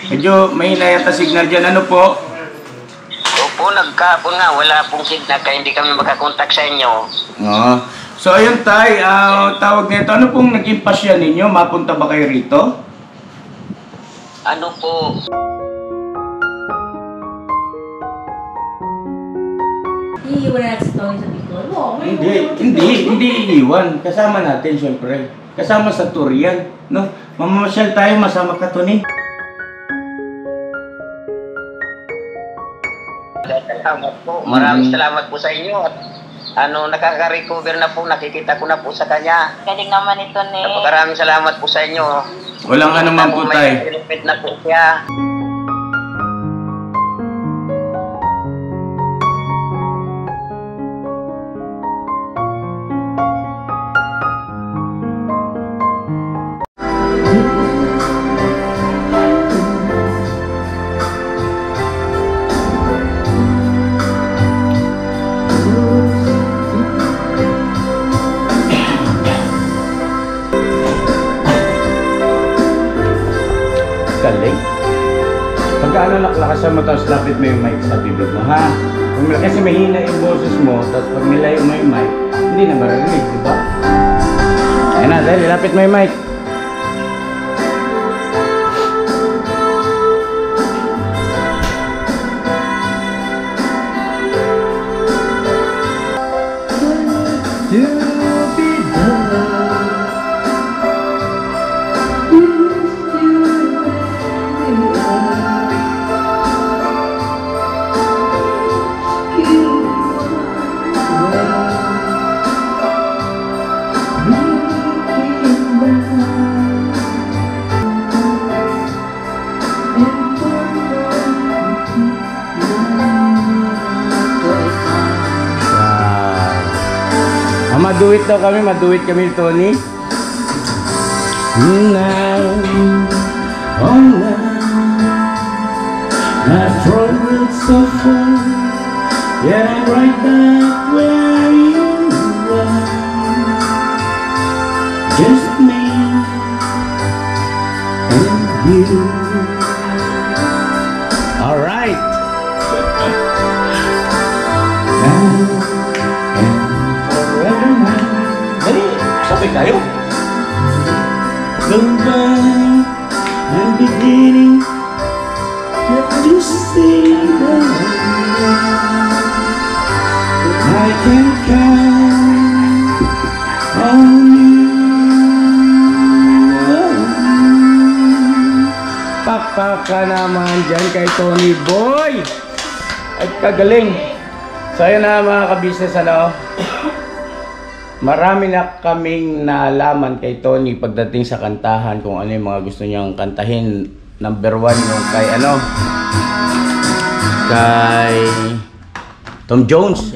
Medyo mahina yata signal dyan. Ano po? Opo, nagkapon nga. Wala pong signal kaya hindi kami makakontak sa inyo. Oo. So ayun tay, tawag nito. Ano pong naging pasya ninyo? Mapunta ba kayo rito? Ano po? Iiwan na natin sa Tony sa Bicol? Hindi iiwan. Kasama natin syempre. Kasama sa tour yan. No? Mamamasyal tayo, masama ka Tony. Salamat po. Maraming salamat po sa inyo. At nakaka-recover na po. Nakikita ko na po sa kanya. Galing naman ito ni... Napakaraming salamat po sa inyo. Walang ano man po tay. May benefit na po siya. Galing. Pagka lakas mo, tapos lapit mo yung mic sa bibig mo, ha? Kasi mahina yung boses mo, tapos pag nilayo mo yung mic, hindi na maririnig, di ba? Ayan na, dahil lapit mo yung mic. Maduit daw kami, maduit kami Tony. Night, oh night, my throat will suffer. Yeah, I'm right back where you were. Just me and you. All right. Sabay tayo. Goodbye, I'm beginning to see the I can count on you. Pakpaka naman dyan kay Tony Boy. Ay kagaling. So ayun na mga kabisnes, marami na kaming naalaman kay Tony pagdating sa kantahan, kung ano yung mga gusto niyang kantahin. Number 1 yung kay kay Tom Jones,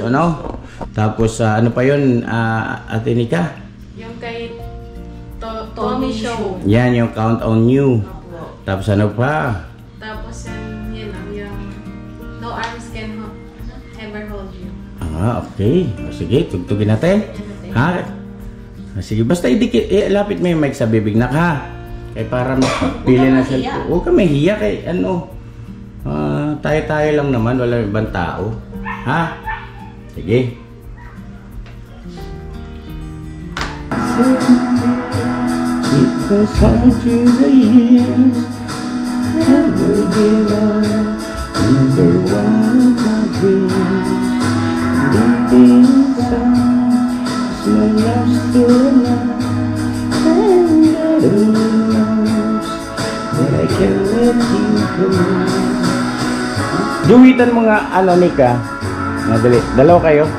Tapos ano pa yun, Ate Nika? Yung kay Tommy Show. Yan, yung Count on You. Tapos ano pa? Tapos yung No Arms Can Ever Hold You. Okay. O, sige, tugtugin natin. Ha? Sige, basta lapit mo yung mic sa bibig na ka. Kaya para mapili na siya. Huwag ka mahiya kay tayo-tayo lang naman, wala ibang tao. Ha? Sige. It was hard through the years, never give up, never want my dreams. Deep inside, my love's still alive, and I don't know that I can let you go. Duwitan mo nga, Nika. Madali. Dalaw kayo.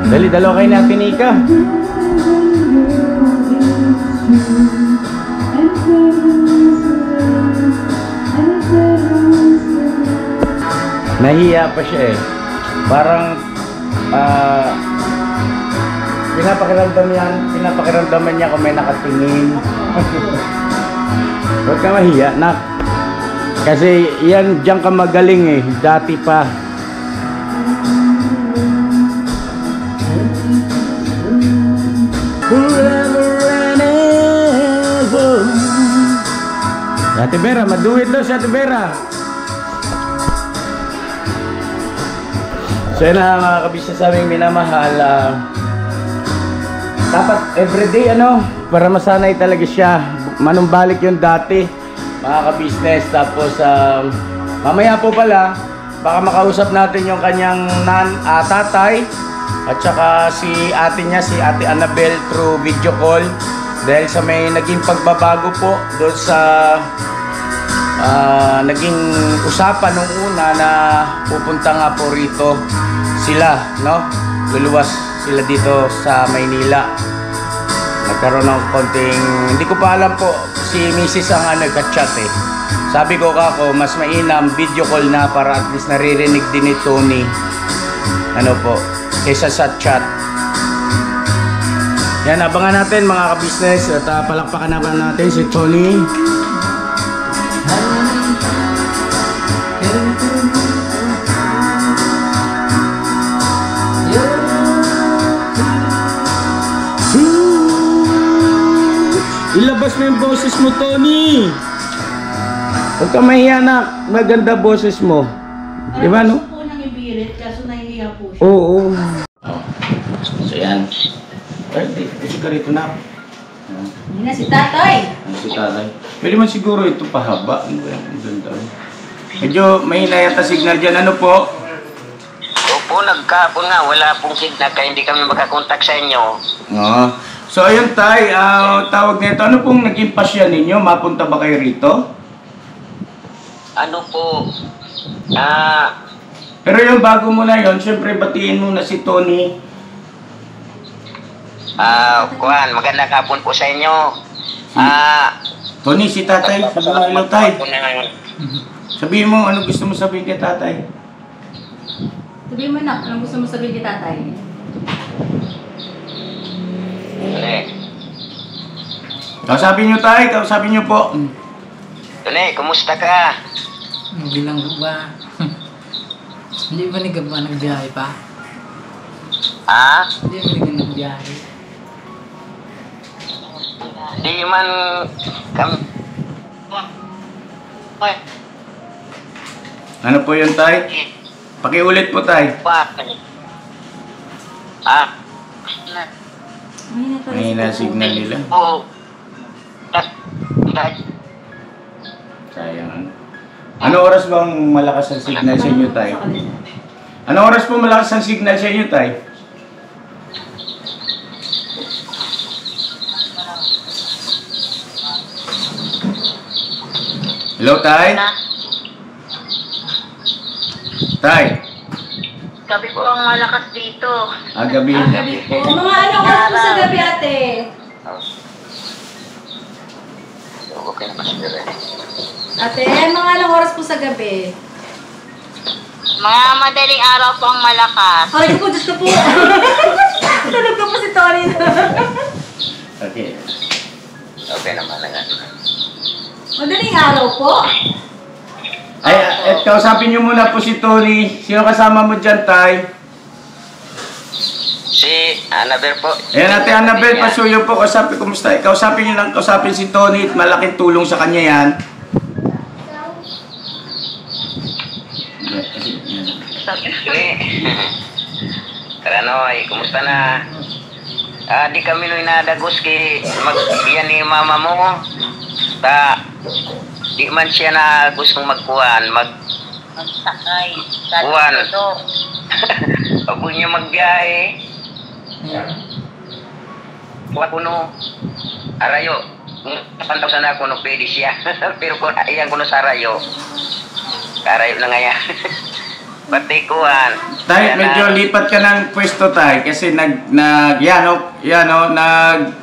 Dali, dalaw kayo natin, Nika. Nahiya pa siya eh. Parang pinapakiramdaman niya kung may nakatingin. Huwag ka mahiya, nak. Kasi yan, diyan ka magaling eh. Dati pa. Forever and ever Ate Vera, maduwid daw si Ate Vera. So yun na mga kabisnes sa aming minamahal. Dapat everyday para masanay talaga siya. Manumbalik yung dati mga kabisnes. Tapos mamaya po pala baka makausap natin yung kanyang tatay at saka si ate niya, si Ate Annabel, through video call. Dahil sa may naging pagbabago po doon sa naging usapan nung una na pupunta nga po rito sila, no? Luluwas sila dito sa Maynila. Nagkaroon ng konting, hindi ko pa alam po si Mrs. ang nagka-chat eh. Sabi ko kako, mas mainam video call na para at least naririnig din ni Tony kaysa sa chat. Yan, abangan natin mga kabisnes at palakpakan naman natin si Tony. Ilabas mo yung boses mo, Tony. Huwag ka mahiya na. Maganda boses mo. Di ba, no? Gusto po nang ibirit, kaso nahihiya po siya. Oo. So, yan. Kasi ka rito na. Hindi na si tatay. Si tatay. Pwede man siguro ito pahaba. Ang ganda. Medyo mahina yata signal dyan. Ano po? Opo, nagkapon nga. Wala pong signal kaya hindi kami makakontak sa inyo. Oo. So ayun tay, tawag nito. Ano pong naging pasya ninyo? Mapunta ba kayo rito? Ano po? Pero yung bago mo na yun, syempre batiin mo na si Tony. Kuhan, magandang hapon po sa inyo. Tony, si tatay. Sabi mo hello tay. Sabihin mo, ano gusto mo sabihin kay tatay? Sabihin mo na, anong gusto mo sabihin kay tatay? Kausapin nyo tay, kausapin nyo po. Tune, kumusta ka? Bilang ba? Hindi ba nagaba nagbiyahe pa? Hindi ba nagbiyahe? Di man kami... Ano po yun tay? Pakiulit po tay. Mahina signal nila. Sayang. Ano oras bang malakas ang signal sa inyo tay? Ano oras po malakas ang signal sa inyo tay? Hello tay? Tay? Gabi po ang malakas dito. Gabi. Gabi po. Mga anong oras po sa gabi, ate? Okay naman siguro eh. Ate, mga anong oras po sa gabi? Mga madaling araw po ang malakas. Ay, ko, Diyos ko po. Tulog ko po si Tony. Okay. Okay naman na nga. Madaling araw po. Ay, kausapin nyo muna po si Tony. Sino kasama mo dyan, tay? Si Annabel po. Ayan, Ate Annabel, pasuyo po. Kumusta? Kausapin nyo lang, kausapin si Tony. Malaking tulong sa kanya yan. Karanoy, kumusta na? Di kami nung inadagos kay magbiyan ni mama mo. Di man siya na gustong magkuhan, Magsakay. Buwan. Pag niya magbiyahe, kuha ko no, arayo. Napantaw sana ako no pwede siya. Pero kung ayan ko no sa arayo, karayo na nga yan. Pati kuhan. Tay, medyo lipat ka ng pwesto tay kasi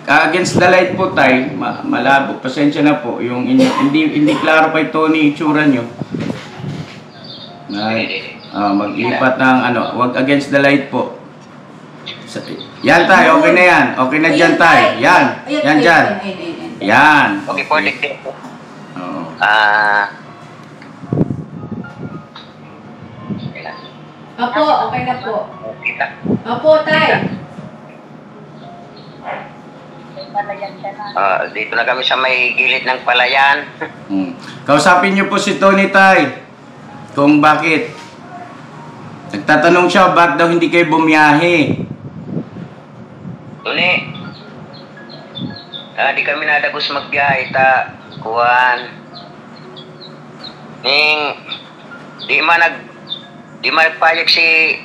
against the light po tay, malabo, pasensya na po yung hindi klaro kay Tony itsura nyo. Maglipat ng wag against the light po. Yan tay, okay na yan. Okay na dyan tay. Yan dyan. Yan. Okay po, dikit po. Oo. Opo, okay na po. Kita. Opo, tay. Dito na kami sa may gilid ng palayan. Kausapin niyo po si Tony, Tay. Kung bakit. Nagtatanong siya, bakit daw hindi kayo bumiyahe? Tuni, di kami nadagos magbiyahe ta kuwan. Di man nagpayag si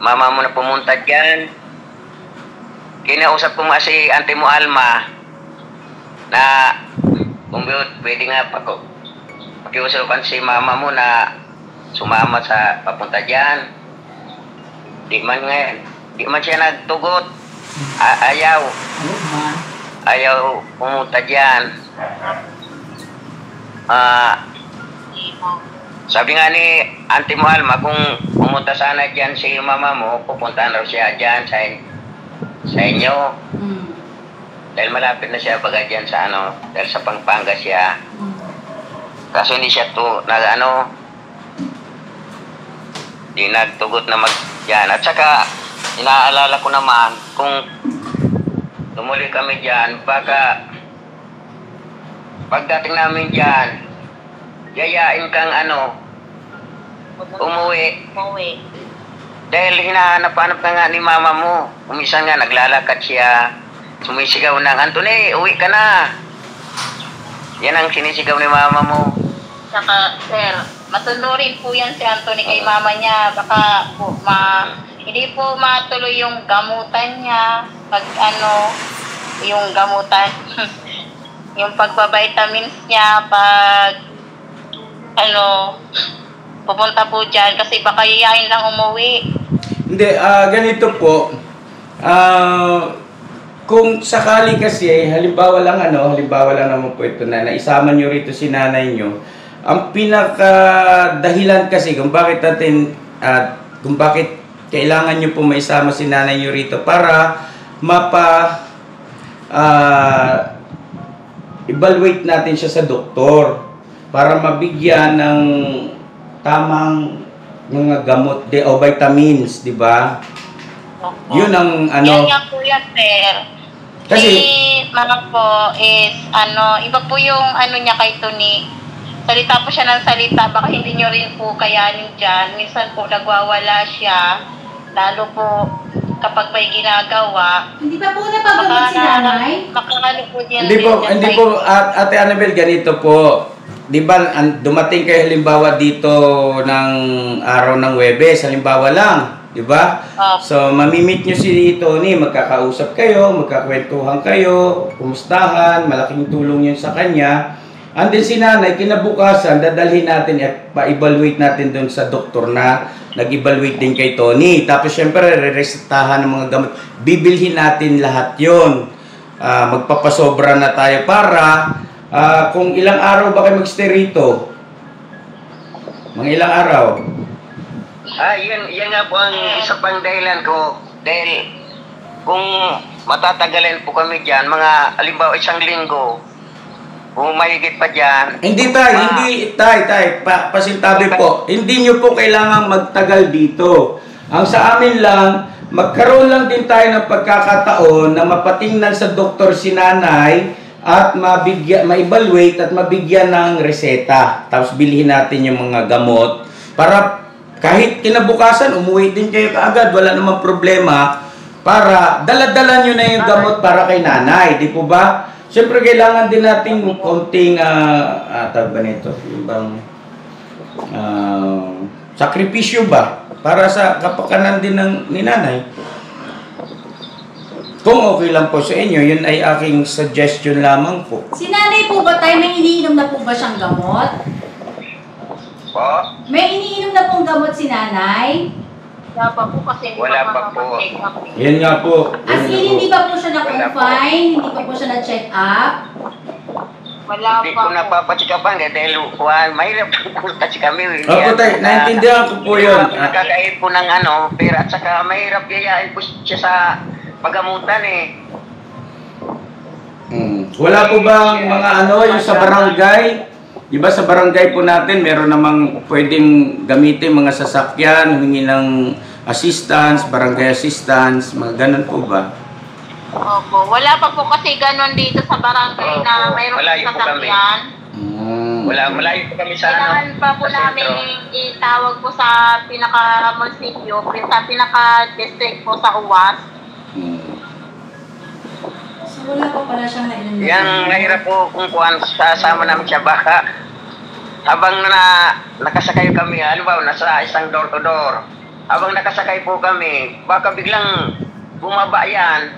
mama mo na pumunta dyan. Kinausap ko nga si Auntie mo Alma na kung pwede nga pakiusapan si mama mo na sumama sa papunta dyan. Di man siya nagtugot. Ayaw pumunta dyan. Sabi nga ni Auntie mo Alma, kung pumunta sana dyan si mama mo, pupuntahan raw siya dyan sa inyo. Dahil malapit na siya baga dyan sa dahil sa Pampanga siya. Kaso hindi siya di nagtugot na dyan. At saka, inaalala ko naman, kung tumuli kami dyan, baka pagdating namin dyan, yayain kang umuwi. Dahil hinahanap-hanap ka nga ni mama mo. Umisan nga, naglalakad siya. Sumisigaw ng, Anthony, uwi ka na. Yan ang sinisigaw ni mama mo. Saka, sir, matunurin po yan si Anthony kay mama niya. Baka po, hindi po matuloy yung gamutan niya. Pag yung gamutan, yung pagbabitamins niya, pag pupunta po dyan kasi baka yayain lang umuwi. Hindi, ganito po. Kung sakali kasi, halimbawa lang naman po ito na naisama nyo rito si nanay nyo, ang pinaka-dahilan kasi kung bakit kailangan nyo po maisama si nanay nyo rito para evaluate natin siya sa doktor para mabigyan ng tamang mga gamot o vitamins, di ba? Yun ang Yan nga po yan, sir. Kasi mga po is iba po yung niya kay Tony. Salita po siya ng salita, baka hindi nyo rin po kayanin dyan. Minsan po nagwawala siya, lalo po kapag may ginagawa. Hindi pa po napagamot si nanay? Po yan. Hindi po, Ate Annabel, ganito po. Di ba, dumating kayo halimbawa dito ng araw ng Huwebes, halimbawa lang, di ba? So, mamimit nyo si Tony, magkakausap kayo, magkakwentuhan kayo, kumustahan, malaking tulong yun sa kanya. And then si nanay, kinabukasan, dadalhin natin at pa-evaluate natin doon sa doktor na nag-evaluate din kay Tony. Tapos syempre, re-resetahan ng mga gamot. Bibilhin natin lahat yon. Magpapasobra na tayo para kung ilang araw ba kayo mag-stay rito? Mga ilang araw? Yan nga po ang isa pang dahilan ko. Dahil kung matatagalan po kami dyan, mga halimbawa 1 linggo, kung mahigit pa dyan. Hindi pasintabi po. Hindi nyo po kailangang magtagal dito. Ang sa amin lang, magkaroon lang din tayo ng pagkakataon na mapatingnan sa doktor si nanay at ma-evaluate at mabigyan ng reseta. Tapos bilhin natin yung mga gamot para kahit kinabukasan, umuwi din kayo kaagad, wala namang problema para dala-dala nyo na yung gamot para kay nanay. Di po ba? Siyempre, kailangan din natin konting, tawag ba nito? Sakripisyo ba? Para sa kapakanan din ni nanay. Kung okay lang po sa inyo, yun ay aking suggestion lamang po. Si nanay po ba tayo, may iniinom na po ba siyang gamot? Po? May iniinom na pong gamot si nanay? Wala pa po kasi Wala pa po. Yan nga po. As in, hindi pa po siya na-confine? Hindi pa po siya na-check up? Wala Hindi pa ko po. napapachikapan dahil mahirap kasi kami. Opo tayo, naintindihan ko po yun. Nakakain po ng pera at saka mahirap yayain po siya sa pagamutan eh. Wala po bang mga yung sa barangay? Diba sa barangay po natin, meron namang pwedeng gamitin mga sasakyan, humingi ng assistance, barangay assistance, mga ganun po ba? Opo, wala pa po kasi ganun dito sa barangay na Opo, mayroong malayo po kami. sasakyan. Malayo po kami sa Kailangan pa po sa namin sentro. itawag po sa pinaka-munisipyo, sa pinaka-district po sa UWAS. So wala pa pala siyang nailan. Yang mahirap po kung kuhan sasama namin siya baka habang nakasakay kami, halimbawa nasa isang door to door, habang nakasakay po kami, baka biglang bumaba yan.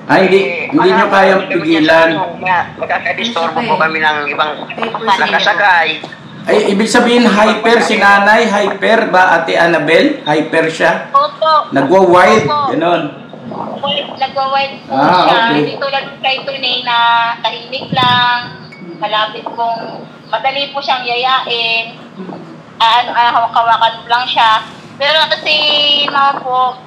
Ay, hindi nyo kayang pigilan. Magkakadistorbo po kami ng ibang nakasakay. Ay, ibig sabihin, hyper si nanay? Hyper ba, Ate Annabel? Hyper siya? Opo. Nagwa-wild? Opo. Ganon. Nagwa-white po Ah, siya. okay. Hindi tulad kay Tunay na tahimik lang. Malapit pong, madali po siyang yayain. Hawak-hawakan lang siya. Pero kasi mga po,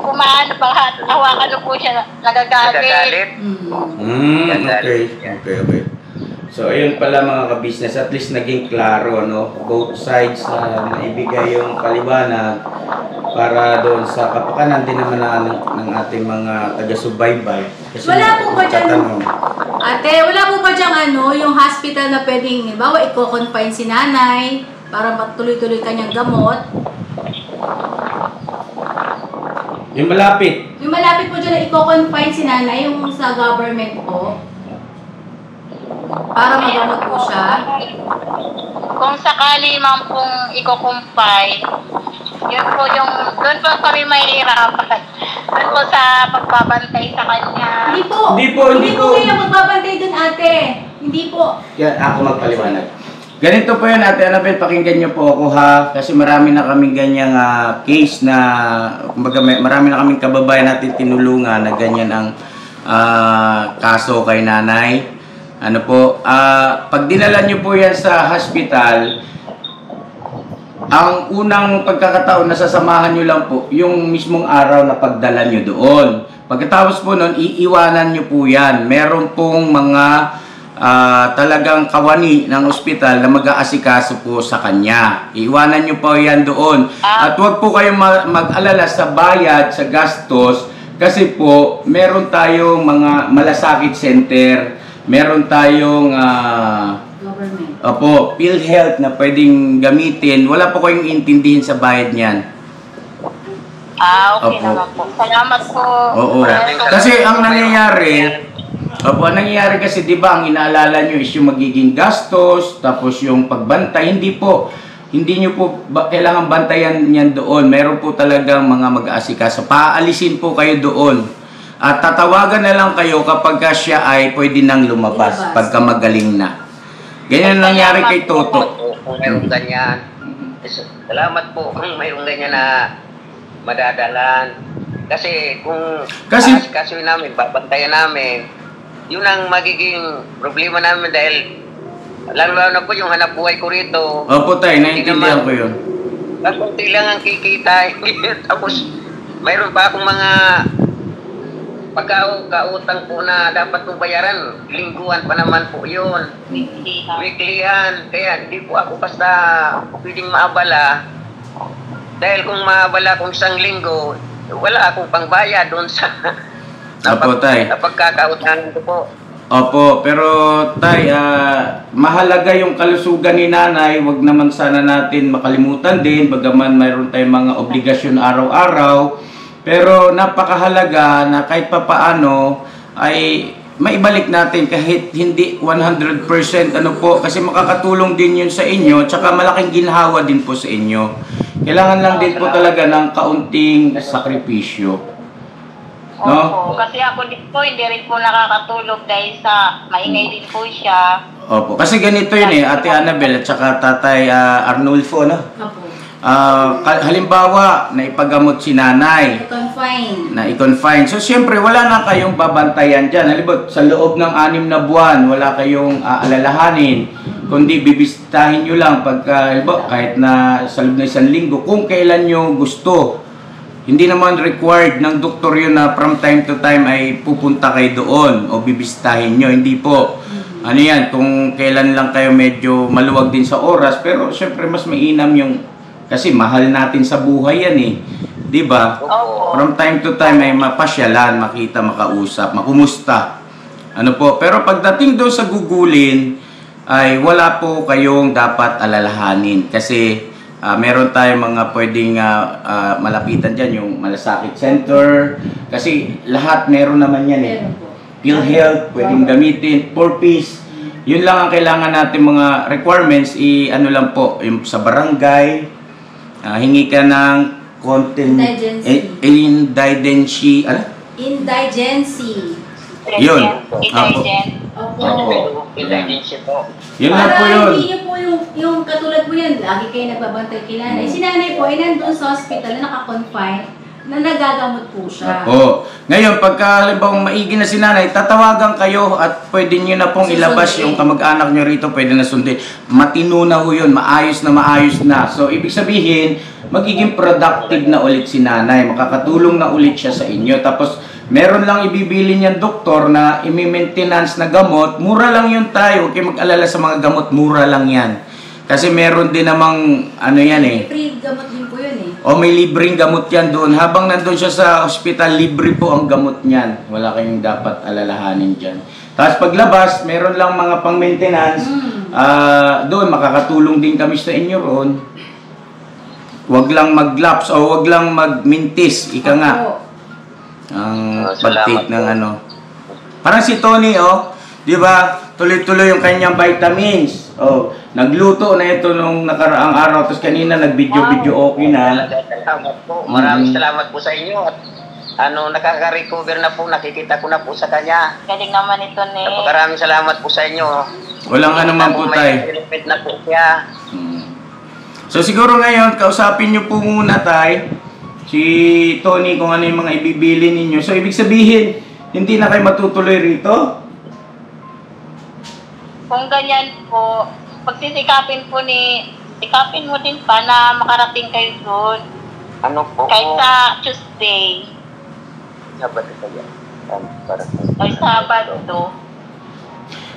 kumaan pa, hawakan po siya, nagagalit. Nagagalit. Okay. So, ayun pala mga ka-business, at least naging klaro, no? Both sides naibigay yung paliwanag para doon sa kapakanan din naman ng ating mga taga-subaybay. Kasi Wala po ba dyan? tatanong, Ate, wala po ba diyang yung hospital na pwedeng, bawa, i-confine si nanay para matuloy-tuloy kanyang gamot? yung malapit. Yung malapit po dyan na i-confine si nanay, yung sa government po, para magamot po siya. Kung sakali man pong iko-compile, yun po yung, doon po kami mahihirapan. Doon po sa pagbabantay sa kanya. Hindi po kayo magbabantay dun, ate. Hindi po. Yan, ako magpaliwanag. Ganito po yun, Ate Annabel, pakinggan niyo po ako ha. Kasi marami na kaming ganyang case na, kumbaga marami na kaming kababayan natin tinulungan na ganyan ang kaso kay nanay. Ano po, pag dinala niyo po yan sa hospital, ang unang pagkakataon na sasamahan nyo lang po yung mismong araw na pagdala nyo doon. Pagkatapos po nun, iiwanan nyo po yan. Meron pong mga talagang kawani ng ospital na mag-aasikaso po sa kanya. Iiwanan nyo po yan doon. At huwag po kayong mag-alala sa bayad, sa gastos, kasi po meron tayong mga malasakit center, meron tayong Government. Opo, PhilHealth na pwedeng gamitin. Wala po kayong intindihin sa bayad niyan. Okay Opo. naman po. Salamat po. Oo. Kasi ang nangyayari, ang nangyayari kasi, di ba, ang inaalala nyo is yung magiging gastos, tapos yung pagbantay. Hindi po. Hindi nyo po kailangan bantayan yan doon. Meron po talagang mga mag-aasikaso. Paalisin po kayo doon. At tatawagan na lang kayo kapag siya ay pwede nang lumabas. Pagka magaling na. Ganyan ang nangyari kay Toto. Kung mayroong ganyan. Salamat po kung mayroong ganyan na madadalan. Kasi kung kaso namin, babantayan namin, yun ang magiging problema namin dahil lalo na po yung hanap buhay ko rito. Opo tay, naiintindihan ko yun. Kunti lang ang kikita. Tapos mayroon pa akong mga pagkautang po na dapat kong bayaran. Lingguan pa naman po yun. Weeklyhan. Kaya hindi po ako basta pwedeng maabala. Dahil kung maabala kong isang linggo, wala akong pangbayad doon sa Opo tay. pagkakautangan ko po. Opo, pero tay, mahalaga yung kalusugan ni nanay. Huwag naman sana natin makalimutan din. Bagaman mayroon tayong mga obligasyon araw-araw. Pero napakahalaga na kahit papaano ay maibalik natin kahit hindi 100% ano po. Kasi makakatulong din yun sa inyo. Tsaka malaking ginhawa din po sa inyo. Kailangan lang din po talaga ng kaunting sakripisyo. No? Opo, kasi ako din po, hindi rin po nakakatulog dahil sa maingay din po siya. Opo, kasi ganito yun Ate Annabel at saka Tatay Arnulfo, no? Opo. Halimbawa, na ipagamot si nanay, I-confine. na i-confine. So, siyempre, wala na kayong babantayan dyan. Halimbawa, sa loob ng 6 na buwan, wala kayong aalalahanin. Kundi, bibisitahin nyo lang pagka, halimbawa, kahit na sa loob ng 1 linggo, kung kailan nyo gusto. Hindi naman required ng doktor yun na from time to time ay pupunta kayo doon o bibisitahin nyo. Hindi po. Ano yan, kung kailan lang kayo medyo maluwag din sa oras. Pero syempre mas mainam yung, kasi mahal natin sa buhay yan eh. Di ba? Opo. From time to time ay mapasyalan, makita, makausap, makumusta. Ano po? Pero pagdating doon sa gugulin, ay wala po kayong dapat alalahanin. Kasi meron tayong mga pwedeng malapitan dyan, yung malasakit center. Kasi lahat meron naman yan eh. Meron po. PhilHealth, pwedeng gamitin. 4Ps. Yun lang ang kailangan natin mga requirements. Ano lang po, yung sa barangay, hingi ka ng indigency. Ano? Indigency. Yun. Indigent. Opo. Pinag-insip po. Yun lang po Para yun. hindi niyo po yung katulad po yan, lagi kayo nagbabantay kay nanay. Si nanay po ay nandun sa hospital na nakakonfine, na nagagamot po siya. Oo. Ngayon, pagka halimbawa maigi na si nanay, tatawagan kayo at pwede nyo na pong ilabas yung kamag-anak nyo rito, pwede na sundin. Matino na ho yun, maayos na. So, ibig sabihin, magiging productive na ulit si nanay, makakatulong na ulit siya sa inyo. Tapos, meron lang ibibili niyan doktor na imi-maintenance na gamot, mura lang yun tayo, huwag kayo mag-alala sa mga gamot, mura lang yan. Kasi meron din namang, ano yan eh, Free gamot din po yun eh. o may libreng gamot yan doon. Habang nandun siya sa hospital, libre po ang gamot niyan. Wala kayong dapat alalahanin dyan. Tapos paglabas, meron lang mga pang-maintenance. Doon, makakatulong din kami sa inyo roon. Huwag lang mag-lapse o huwag lang mag-mintis. Ika nga. Ang pag-take ng ano. Parang si Tony, oh. Di ba? Tuloy-tuloy yung kanyang vitamins. Oh, nagluto na ito nung nakaraang araw. Tapos kanina nag-video okay na. Salamat po. Maraming salamat po sa inyo. At nakaka-recover na po. Nakikita ko na po sa kanya. Galing naman ito ni. Napakaraming salamat po sa inyo. Walang anuman po tayo. May benefit na po siya. So siguro ngayon, kausapin nyo po muna tayo si Tony kung ano yung mga ibibili ninyo. So ibig sabihin, hindi na kayo matutuloy rito? Kung ganyan po, pagsisikapin mo din pa na makarating kayo doon. Ano po? Kahit sa Tuesday. Sabado pa yan. Ay, Sabado.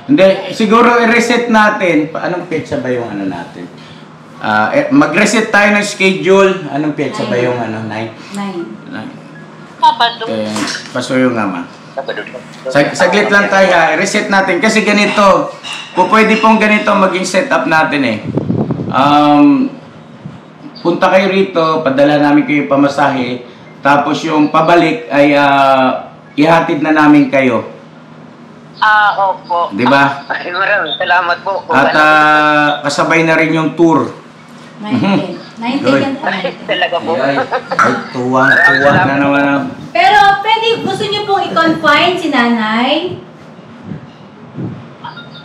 Hindi, siguro i-reset natin. Anong petsa ba yung ano natin? Mag-reset tayo ng schedule. Anong petsa ba yung ano? 9? 9. Sabado. Pasuyo nga ma. Sabado. Saglit lang tayo ha. I-reset natin. Kasi ganito. Pwede pong ganito maging setup natin eh. Punta kayo rito. Padala namin kayo pamasahe. Tapos yung pabalik ay ihatid na namin kayo. Opo. Di ba? Ay, maraming salamat po. At kasabay na rin yung tour. 19. 19 yan po. Talaga po. Ay, tuwang-tuwa na naman. Pero pwede, gusto niyo pong i-confine si nanay?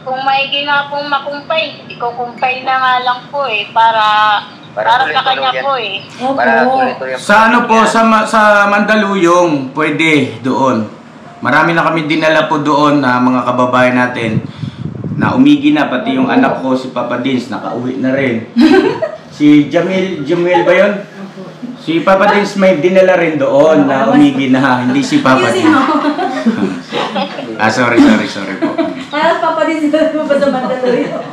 Kung maigi nga pong makumpay, ikukumpay na nga lang po eh, para sa kanya tuloy-tuloy po eh. Para Opo. tuloy-tuloy ang Sa ano po, sa Mandaluyong, pwede doon. Marami na kami dinala po doon na mga kababayan natin na umigi na, pati yung anak ko, si Papa Dins, nakauwi na rin. Si Jamil ba yun? Si Papa Dins may dinala rin doon na umigi na, hindi si Papa Ayusin Dins. mo. Sorry po. Parang papadin sila mo ba sa Mandaluyong?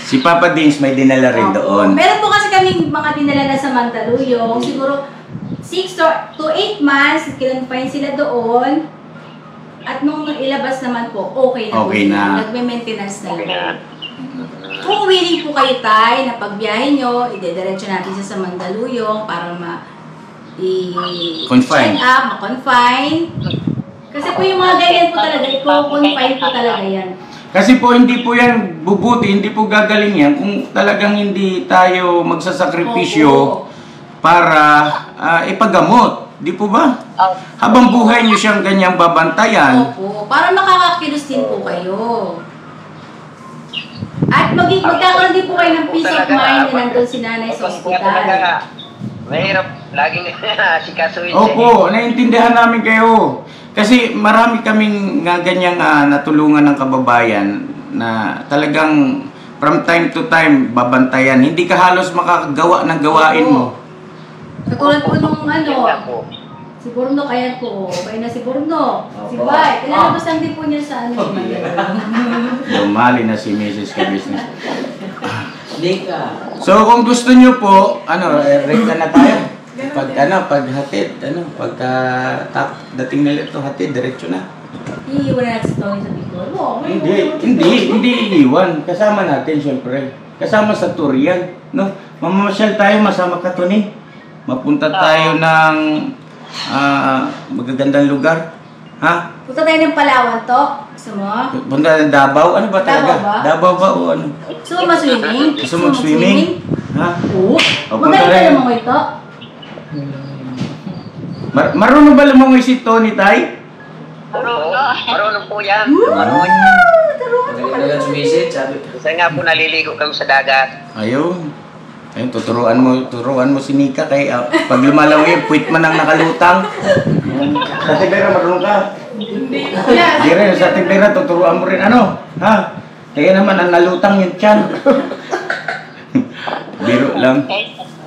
Si Papa Dins may dinala rin doon. Meron po kasi kaming mga dinala na sa Mandaluyong. Siguro 6 to 8 months, kinonfine sila doon. At nung ilabas naman po, okay na. Okay na. Nagme-maintenance na lang. Kung willing po kayo tayo na pagbiyahe nyo, idediretso natin siya sa Mandaluyong para Confine. check up, ma-confine. Kasi po yung mga ganyan po talaga, i-confine po talaga yan. Kasi po hindi po yan bubuti, hindi po gagaling yan kung talagang hindi tayo magsasakripisyo Opo. para ipagamot. Di po ba? Habang buhay nyo siyang ganyang babantayan. Opo, para makakakilos din po kayo. At magkakaroon din po kayo ng peace of mind na nandun si nanay sa ospital. Mahirap. Laging sikasuin. Opo, naiintindihan namin kayo. Kasi marami kaming ganyang natulungan ng kababayan na talagang from time to time babantayan. Hindi ka halos makakagawa ng gawain mo. Katulad po nung si Burno, kaya po, okay na si Burno. Si Bay, pinalabas lang din po niya sa ano. Lumali na si Mrs. Ka-Business. Hindi ka. So kung gusto nyo po, rate na tayo. pag hatid, dating nila ito hatid, diretso na. Iiwan na natin si Tony sa Bicol. Hindi iiwan. Kasama natin, syempre. Kasama sa tour yan, no? Mamamasyal tayo, masama ka, Tony. Mapunta tayo ng magagandang lugar. Ha? Punta tayo ng Palawan to. Gusto mo? Punta ng Davao? Ano ba talaga? Davao ba o ano? Gusto mo ma-swimming? Gusto mo swimming? Ha? Oo. O, punta Magaling ka rin. naman ito. Marunong ba lumangoy si Tony, Tay? Marunong po yan. Talagang sumisid, sabi. Isa nga po naliligo kami sa dagat. Ayun. Ayun, tuturuan mo si Nika kay pag lumalangoy, puwit man ang nakalutang. Sa Tibera, marunong ka? Yes. Di rin, sa Tibera, tuturuan mo rin ano? Ha? Kaya naman, ang nalutang yung tiyan. Biro lang.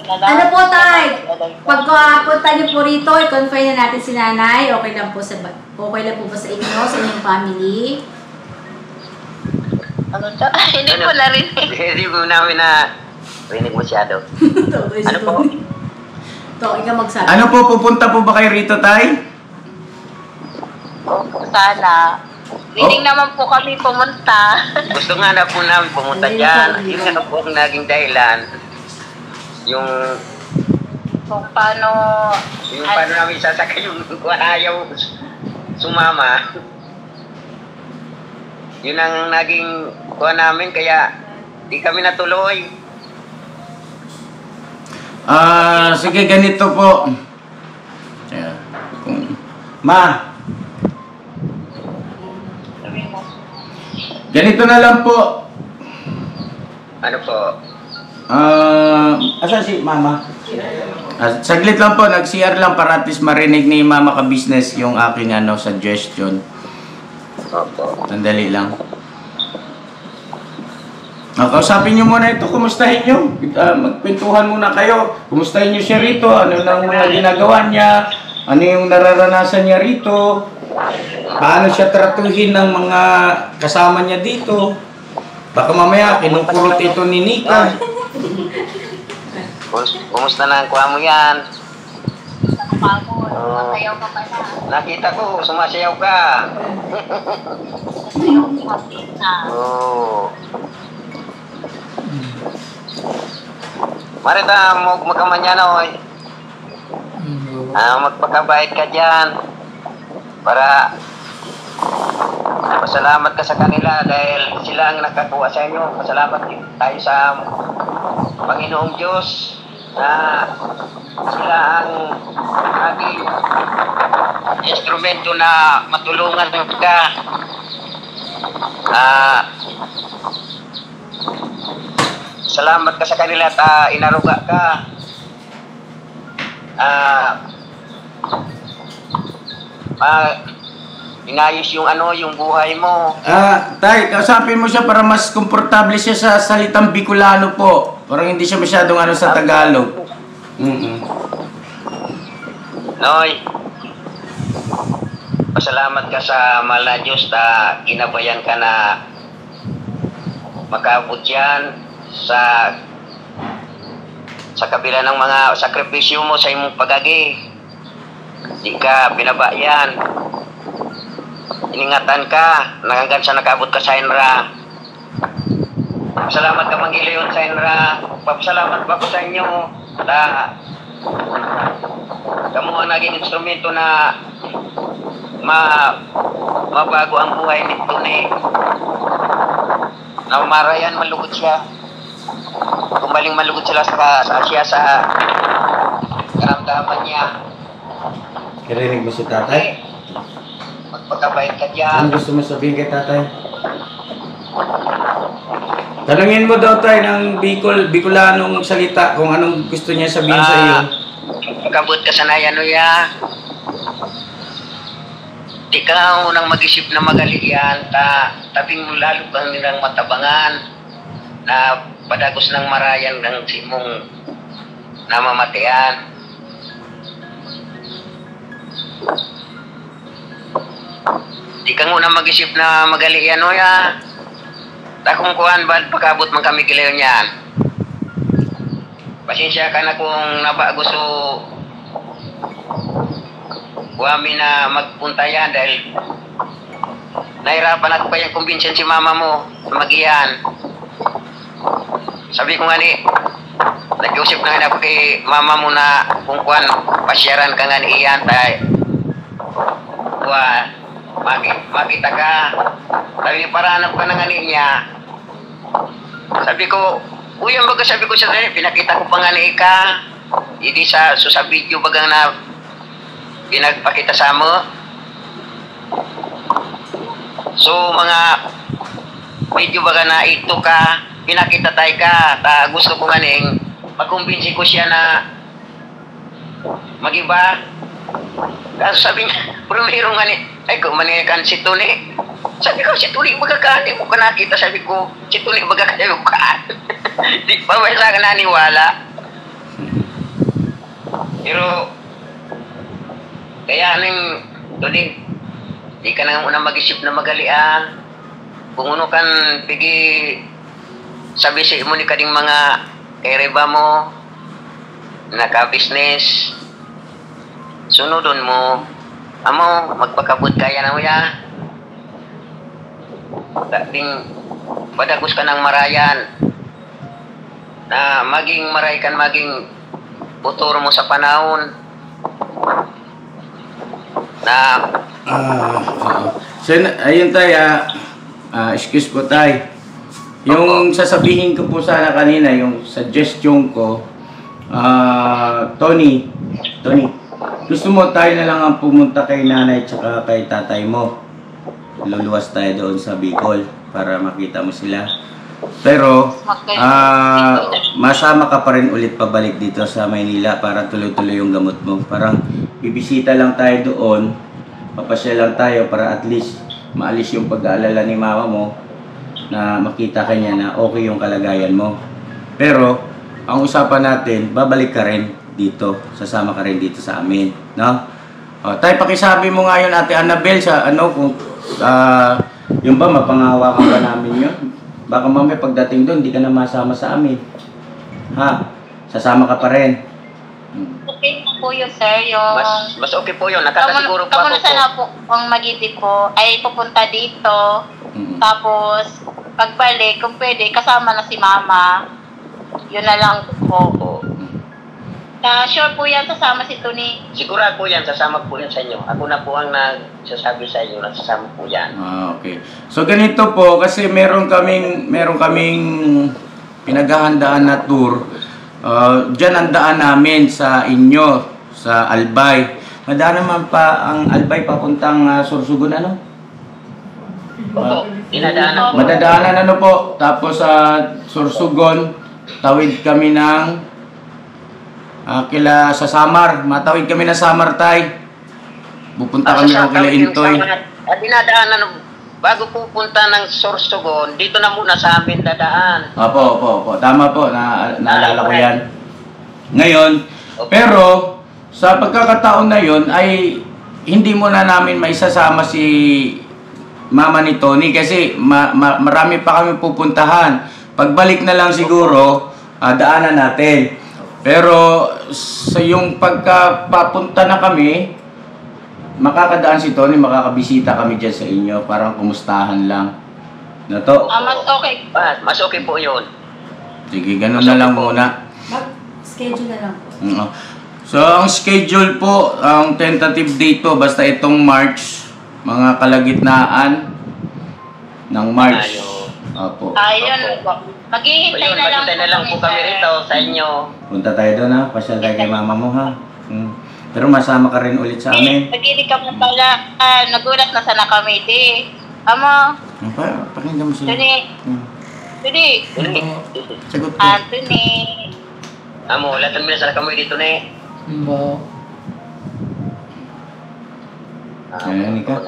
Ano po, Tay? Pagkapunta niyo po rito, i-confine na natin si nanay. Okay lang po ba sa inyo, sa inyong family? Ano siya? Hindi po narinig. Hindi po namin na rinig masyado. Ano po? Ito, ikaw magsabi. Ano po, pupunta po ba kayo rito, Tay? Sana. Willing naman po kami pumunta. Gusto nga na po namin pumunta dyan. Yun nga po ang naging dahilan. Yung Kung paano... paano namin sasakay yung ayaw sumama. Yun ang naging kuha namin kaya di kami natuloy. Sige, ganito po. Ma, ganito na lang po. Ano po? Asan si Mama? Saglit lang po, nag-CR lang para at least marinig ni Mama ka-business yung aking suggestion. Opo. Sandali lang. Kausapin nyo muna ito, kumustahin nyo. Magpintuhan muna kayo. Kumustahin nyo siya rito, ano lang mga ginagawa niya, ano yung nararanasan niya rito, paano siya tratuhin ng mga kasama niya dito. Baka mamaya, kinukulot ito ni Nika. Kumusta na ang kuha mo yan? Pagod. Masayaw ka pala. Nakita ko, sumasayaw ka. Oo. Marita, magkamanya na, oy. Magpakabait ka dyan. Para pasalamat ka sa kanila dahil sila ang nakakuha sa inyo. Pasalamat din tayo sa Panginoong Diyos na sila ang naging instrumento na matulungan ka. Salamat ka sa kanila at inaruga ka. Inayos yung buhay mo. Tay, kausapin mo siya para mas komportable siya sa salitang Bicolano po. Parang hindi siya masyadong sa Tagalog. Noy, pasalamat ka sa mahal na Diyos na ginabayan ka na makaabot yan sa kabila ng mga sakripisyo mo sa imong pagagi. Di ka binabayan. Iningatan ka hanggang sa nakaabot ka sa Enra. Salamat ka Panginoon sa Enra. Papasalamat pa ko sa inyo na kamu ang naging instrumento na mabago ang buhay ni Tony. Na umarayan, malugod siya. Kumbaling malugod sila sa karamdaman niya. Karinig mo si tatay? Magpakabait ka dyan. Ano gusto mo sabihin kay tatay? Tanungin mo daw tayo ng Bicolanong salita kung anong gusto niya sabihin sa iyo. Pagkabot ka sa nayanuya. Di ka unang mag-isip na magalian, tabing mo lalo kang nilang matabangan na padagos ng marayan ng simong namamatian. Di ka unang mag-isip na magalian o ya. Takong kuhan ba pagkabot man kami kilayon yan. Pasensya ka na kung nabagusto Huwag na magpunta yan dahil nahirapan ako pa yung kumbinsin si mama mo na mag-iyan. Sabi ko nga ni, nag-usip na nga ako kay mama mo na kung kuwan, pasyaran ka nga ni iyan tayo. Makita ka. Sabi, parahanap ka na nga niya. Sabi ko, uy, ang baga sabi ko sa dali, pinakita ko pa nga ni Ika. Hindi sa video bagang na pinagpakita sa mo. So, mga video baga na ito ka, pinakita tayo ka. Gusto ko nga ning magkumbinsi ko siya na mag-iba. Kaso sabi niya, primero nga ni, ay kung manikan si Tony. Sabi ko, si Tony baga ka, di mo ka nakita. Sabi ko, si Tony baga ka, di mo ka. Di pa ba sa naniwala? Pero, kaya ning, Tony, di ka nang unang mag-isip na magalian. Kung uno kan, pigi, sabi si mo ni kading mga kereba mo, naka-business, sunodon mo, amo, magpakabot kaya na mo ya. Ding, padagos ka ng marayan, na maging maray kan, maging puturo mo sa panahon, na, So, ayun tayo, excuse po tayo. Yung sasabihin ko po sana kanina, yung suggestion ko, Tony, gusto mo tayo na lang ang pumunta kay nanay tsaka kay tatay mo. Luluwas tayo doon sa Bicol para makita mo sila. Pero, masama ka pa rin ulit pabalik dito sa Maynila para tuloy-tuloy yung gamot mo. Parang bibisita lang tayo doon, papasya lang tayo para at least maalis yung pag-aalala ni mama mo na makita kanya na okay yung kalagayan mo. Pero, ang usapan natin, babalik ka rin dito, sasama ka rin dito sa amin, no? Tay, pakisabi mo nga yun, Ate Annabel, sa ano, kung yung ba, mapangahawakan ka namin yun? Baka mamaya pagdating doon, di ka na masama sa amin. Ha? Sasama ka pa rin. Okay po yun, sir. Yung... mas okay po yun. Nakakasiguro pa ako po. Sana po ang mag-ibig po ay pupunta dito. Tapos, pagbalik, kung pwede, kasama na si mama. Yun na lang po. Sure po yan, sasama si Tony. Sigurado po yan, sasama po yan sa inyo. Ako na po ang nagsasabi sa inyo na sasama po yan. Okay. So ganito po, kasi meron kaming pinaghahandaan na tour. Diyan ang daan namin sa inyo, sa Albay. Madaan naman pa ang Albay papuntang Sorsogon, ano? Dinadaanan po. Madadaanan ano po. Tapos sa Sorsogon, tawid kami ng kila sa Samar. Matawid kami na Samar, tay. Pupunta kami ng kila Intoy. Dinadaanan, bago pupunta ng Sorsogon, dito na muna sa amin dadaan. Opo. Tama po. Naalala ko yan. Ngayon, pero sa pagkakataon na yon ay hindi mo na namin maisasama si mama ni Tony kasi marami pa kami pupuntahan. Pagbalik na lang siguro, daanan natin. Pero sa yung pagkapapunta na kami, makakadaan si Tony, makakabisita kami dyan sa inyo. Parang kumustahan lang. Na to? Mas okay. Mas okay po yun. Sige, ganun na lang muna. Mag-schedule na lang po. So, ang schedule po, ang tentative date po, basta itong March, mga kalagitnaan ng March. Opo. Ayun po. Maghihintay na lang po kami rito sa inyo. Punta tayo doon, ha? Pasyal tayo kay mama mo, ha? Pero masama ka rin ulit sa amin. Nagili ka mo pala. Nagulat na sana kami, di. Amo. Pakinggan mo siya. Tuni. Sagot ko. Anthony. Amo, latan mo na sana kami dito na eh. Mbo. Ayan, Nika.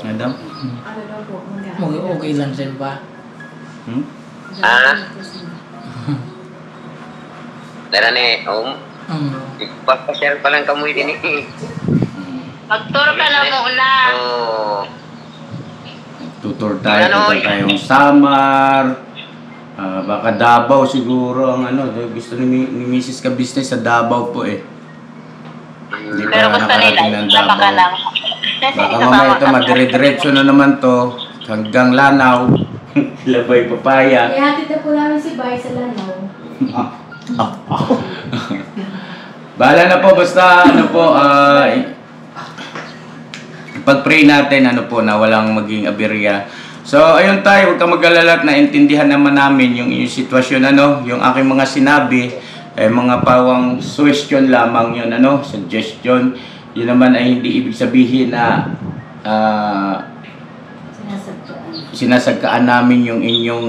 Ano daw? Ano daw po? Okay lang din ba? Dara ni, ipapashare pa lang kamoy din eh. Magturo ka na muna. Tutor tayong Samar. Baka Davao siguro ang ano. Gusto ni Mrs. ka business sa Davao po eh. Hindi Pero pa gusto nila, nakarating ng isama ka Davao. lang. Baka mamaya ito, madire-diretso na naman to hanggang Lanao. Labay papaya. Ihatid na po namin si Bay sa Lanao. Bahala na po, basta ano po, pag-pray natin ano po na walang maging aberya. So ayun tayo, huwag kang mag-alala, naintindihan naman namin yung inyong sitwasyon, ano, yung aking mga sinabi, mga pawang suggestion lamang yun, ano, suggestion. Yun naman ay hindi ibig sabihin na sinasagkaan namin yung inyong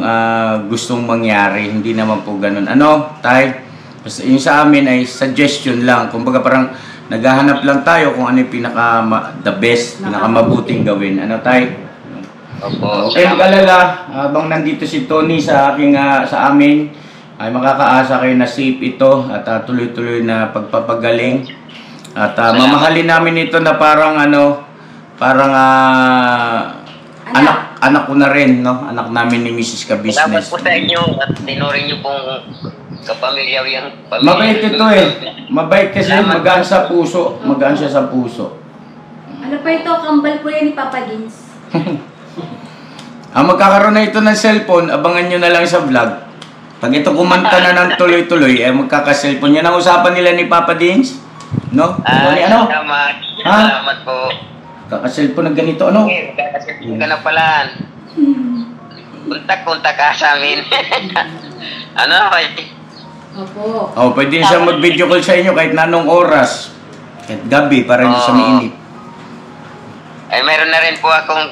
gustong mangyari. Hindi naman po ganun. Ano, tay? Basta yung sa amin ay suggestion lang. Kumbaga parang naghahanap lang tayo kung ano yung the best, pinakamabuting gawin. Ano, tay? Opo. Okay, mag-alala. Habang nandito si Tony sa aking sa amin, ay makakaasa kayo na safe ito at tuloy-tuloy na pagpapagaling. At mamahalin namin ito na parang anak ko na rin, no? Anak namin ni Mrs. Salamat Ka-Business. po sa inyo at tinuring niyo pong kapamilya yung pamilya. Mabait ito eh. Mabait kasi, magaan sa puso. Magaan siya sa puso. Ano pa ito? Kambal po yan ni Papa Dins. Magkakaroon na ito ng cellphone, abangan nyo na lang sa vlog. Pag ito kumanta na ng tuloy-tuloy, magkaka-cellphone. Yan ang usapan nila ni Papa Dins. No? Ano? Salamat. Ha? Salamat po. Kaka-cellphone ng ganito, ano? Okay, magkakasilip ka na pala. Kontak ka sa amin. Ano? Opo. Pwede siya mag-video call sa inyo kahit na anong oras. Kahit gabi, para hindi sa mainit. Ay, meron na rin po akong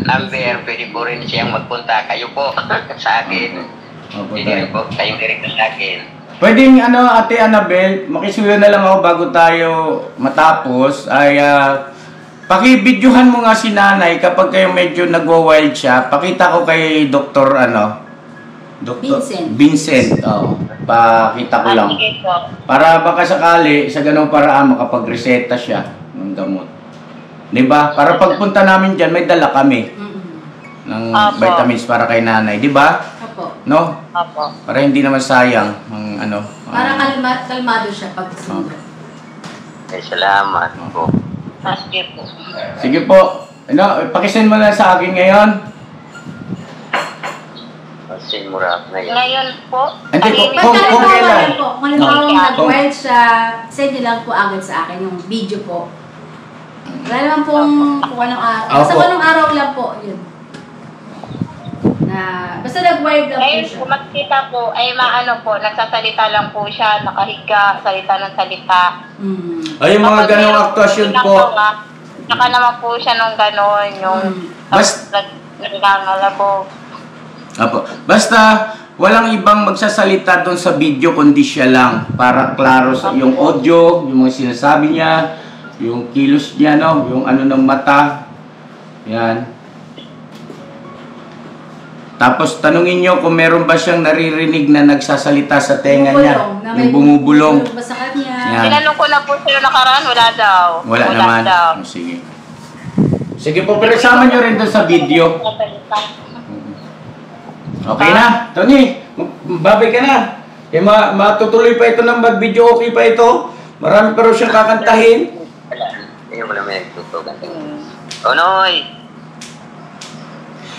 number. Pwede po rin siyang magpunta. Kayo po sa akin. Opo, Pwede rin po kayong direct sa akin. Pwedeng Ate Annabel, makisuyo na lang ako bago tayo matapos ay paki-videohan mo nga si nanay kapag kayo medyo nagwa-wild siya. Pakita ko kay Dr. Vincent. Pakita ko lang. Sige po. Para baka sakali sa ganung paraan makapag-reseta siya ng gamot. 'Di ba? Para pagpunta namin diyan may dala kami ng vitamins para kay nanay, 'di ba? Opo. No? Opo. Para hindi naman sayang ang Para kalmado siya pag sunod. Ay, salamat po. Sige po. Sige po. Pakisend mo na sa akin ngayon. Sinmurap na yun. Ngayon po, Hindi po. tahimik Kung na- kailan? Kung halimbawa No. nag-wild siya, send niyo lang po agad sa akin yung video po. Wala naman pong kung anong araw. Basta Opo. kung anong araw lang po, yun. Basta nag-wild lang po Ngayon siya. po, makikita po, ay maano po, nagsasalita lang po siya, nakahiga, salita ng salita. Ay, yung mga Kapag ganong meron actuasyon po po. ginagawa, saka naman po siya nung gano'n, yung nangangalabog. Apo. Basta, walang ibang magsasalita doon sa video kundi siya lang. Para klaro sa yung audio, yung mga sinasabi niya, yung kilos niya, no? Yung ano ng mata. Yan. Tapos tanungin niyo kung meron ba siyang naririnig na nagsasalita sa tenga niya. Yung bumubulong. Ba sa kanya. Yan. Tinanong ko na po sila nakaraan, wala daw. Wala naman. daw. Sige. Sige po, pero sama niyo rin doon sa video. Okay na? Tony, babay ka na. Matutuloy pa ito ng mag-video, okay pa ito. Marami pa rin siyang kakantahin. Wala. Hindi ko lang may tutugan. Onoy!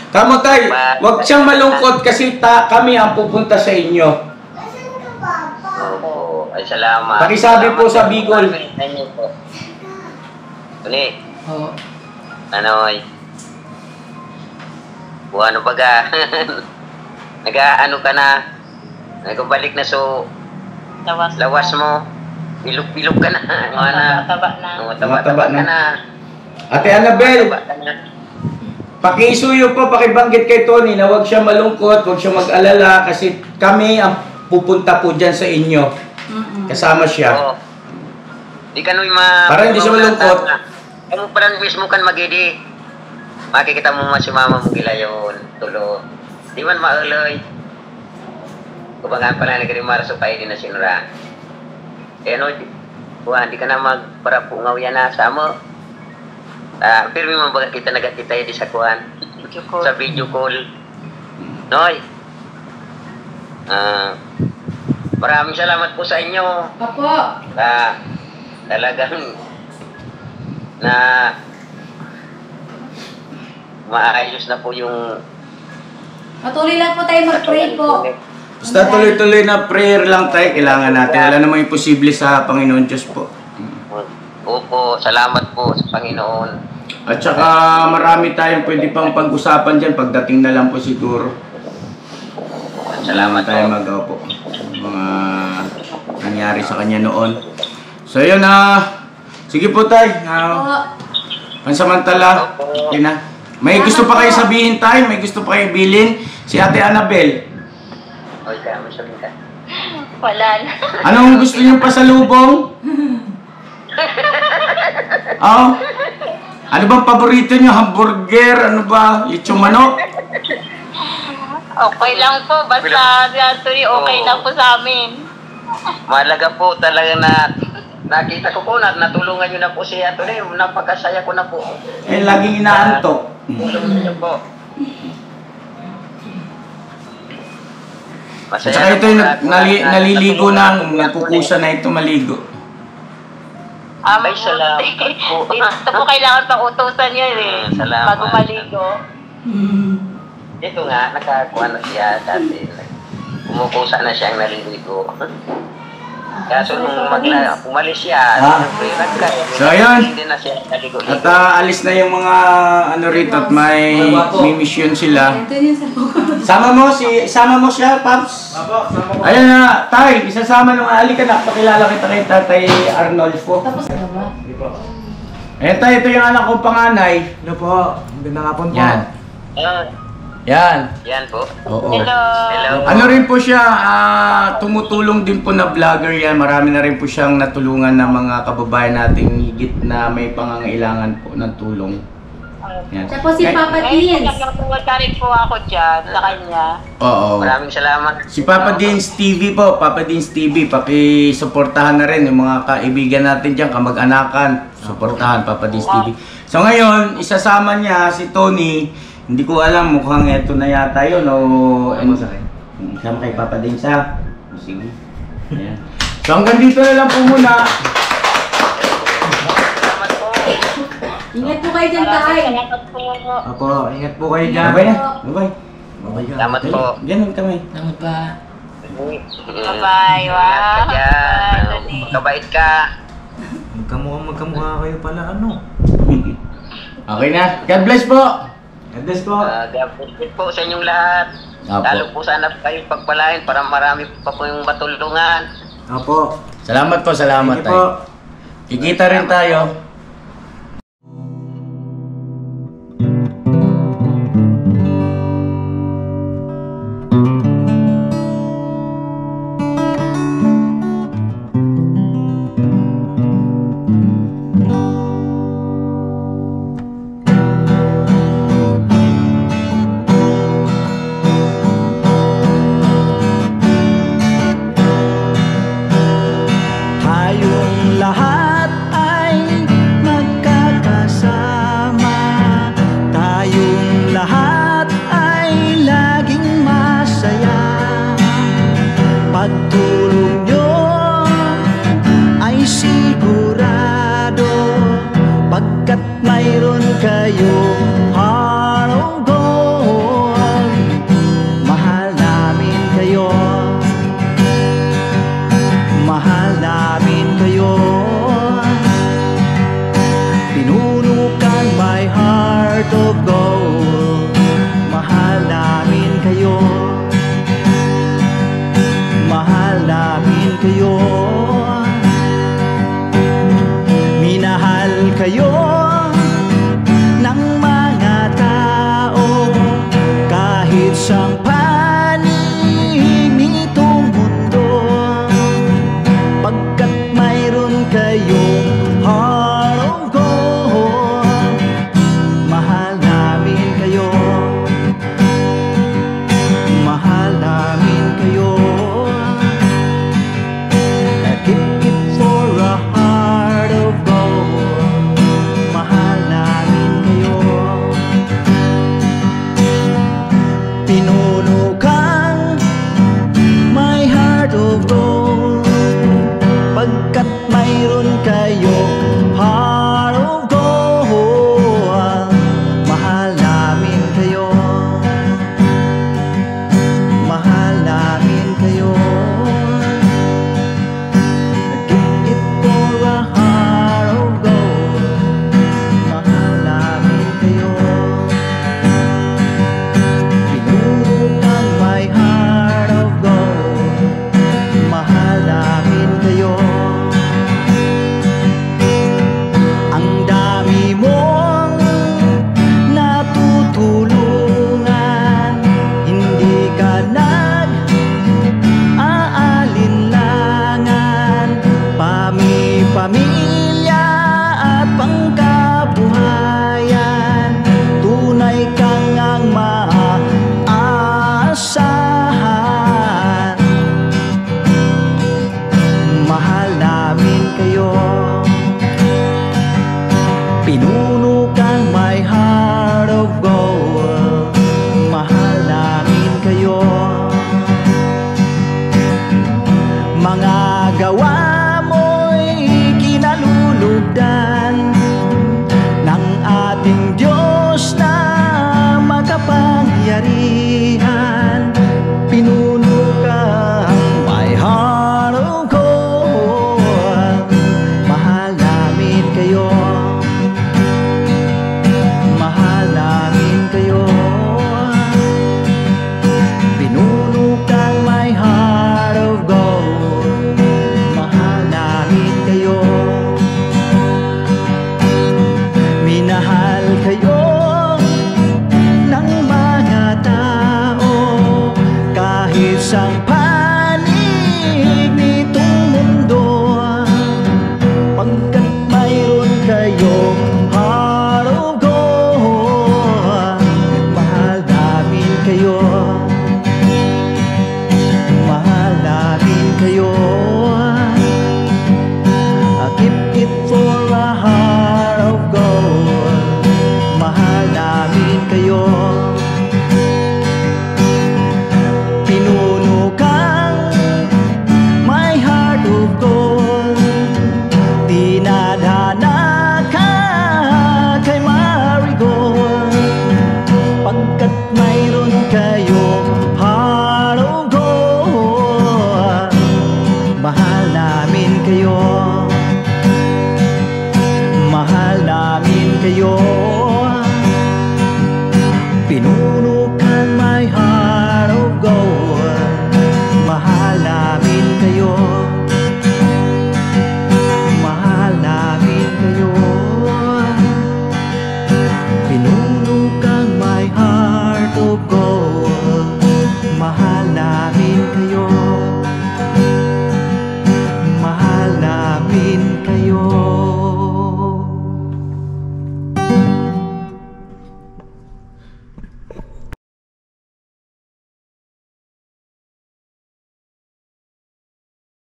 Tama tayo, huwag siyang malungkot kasi kami ang pupunta sa inyo. Opo. Ay, salamat. Pakisabi po sa Bicol. Uli. Oo. Anoy? Ano baga? Nag-ano ka na? Nagbalik na lawas mo. Bilog ka na. Mataba na. Mataba ka na. Ate Annabel, Mataba ka na. pakisuyo po, pakibanggit kay Tony na huwag siya malungkot, huwag siya mag-alala kasi kami ang pupunta po dyan sa inyo. Kasama siya. Oo. Di ka nung Para hindi siya malungkot. Ano pa lang mismo kan magidi. Makikita mo si mama mo gila yun. Tulo. Di man mauloy. Kubagaan pala nagrimara sa pahay din na sinura. Di ka na magparapungaw yan na sa mo. Pero may mga kita nagatitay di sa kuhan. Sa video call. Noy. Maraming salamat po sa inyo. Opo. talagang na maayos na po yung Patuloy lang po tayo mag-pray po. Basta tuloy-tuloy na prayer lang tayo, kailangan natin. Wala namang imposible sa Panginoon Diyos po. Opo, salamat po sa Panginoon. At saka marami tayong pwede pang pag-usapan dyan pagdating na lang po siguro. Salamat tayo po. magawa po. Mga nangyari sa kanya noon. So yun sige po tayo. Pansamantala. Okay na. May gusto pa kayo sabihin tayo? May gusto pa kayo bilin? Si Ate Annabel. Oy, kaya mo sabihin ka. Wala na. Anong gusto niyong pasalubong? Oh. Ano bang paborito niyo? Hamburger? Ano ba? Lechong manok? Okay lang po. Basta si Anthony okay lang po sa amin. Mahalaga po talaga na nakita ko po na natulungan niyo na po si Anthony. Napakasaya ko na po. Laging inaantok. Tulungan niyo po. At saka ito yung naliligo na, nagkukusa na ito maligo. Ay, salamat po. Ito po kailangan pang utusan yun eh. Salamat. Bago maligo. Ito nga, nakakuha na siya dati. Kumukusa na siyang naliligo. Kaso nung umalis siya, siyempre So, ayun. hindi na siya naligo. At alis na yung mga ano rito at may mission sila. Ito yung Sama mo siya, Paps. Ayun na, Tay, isasama nung halika na. Pakilala kita kay Tatay Arnold po. Tapos na ba? Ayun, Tay, ito yung anak ko panganay. Ano po? Magandang hapon po. Yan. Yan. Yan po. Oo. Hello. Hello. Ano rin po siya, tumutulong din po na vlogger yan. Marami na rin po siyang natulungan ng mga kababayan nating higit na may pangangailangan po ng tulong. Yan. Siya po si Papa Ngayon, Dins. nagkatuwa ka rin po ako dyan sa kanya. Oo. Maraming salamat. Si Papa Dins TV po, Papa Dins TV, pakisuportahan na rin yung mga kaibigan natin dyan, kamag-anakan. Suportahan, Papa Dins TV. So ngayon, isasama niya si Tony. Hindi ko alam, mukhang eto na yata yun o... Isama kay Papa Dins ha. Sige. Ayan. So hanggang dito na lang po muna. Salamat po. Ingat po kayo dyan, Tay. Salamat po. Apo, ingat po kayo dyan. Bye na. Bye. Bye-bye ka. Salamat po. Ganun kami. Salamat pa. Bye-bye. Ingat ka Wow. dyan. Magkabait ka. Magkamukha kayo pala, ano? Okay na. God bless po. God bless po. God bless po sa inyong lahat. Apo. Lalo po sana kayong pagpalain para marami pa po yung matulungan. Apo. Salamat po, salamat Thank you po. tayo. Kikita rin tayo. Tayong lahat ay magkakasama. Tayong lahat ay laging masaya. Pagtulong nyo ay sigurado, pagkat mayroon kayong heart of gold. Mahal namin kayo. Mahal namin kayo. Pinunukan my heart of gold. Mahal namin kayo. Mahal namin kayo. Minahal kayo ng mga tao kahit sa panig nitong mundo, pagkat mayroon kayong heart of gold. Mahal namin kayo. Mahal namin kayo. Keep it for a heart of gold. Mahal namin kayo. Pinuno kapangyarihan, pinuno kang my heart of gold. Mahal namin kayo, mahal namin kayo. Pinuno kang my heart of gold. Mahal namin kayo, minahal kayo ng mga tao, kahit sa panig nitong mundo, pagkat mayroon kayong heart of gold. Mahal namin kayo, mahal namin kayo. I keep it for a heart of gold. Mahal namin kayo, pinuno kang my heart of gold. Dinadana ka kay Marigold, pagkat mayroon kayong heart of gold. Mahal namin kayo, mahal namin kayo.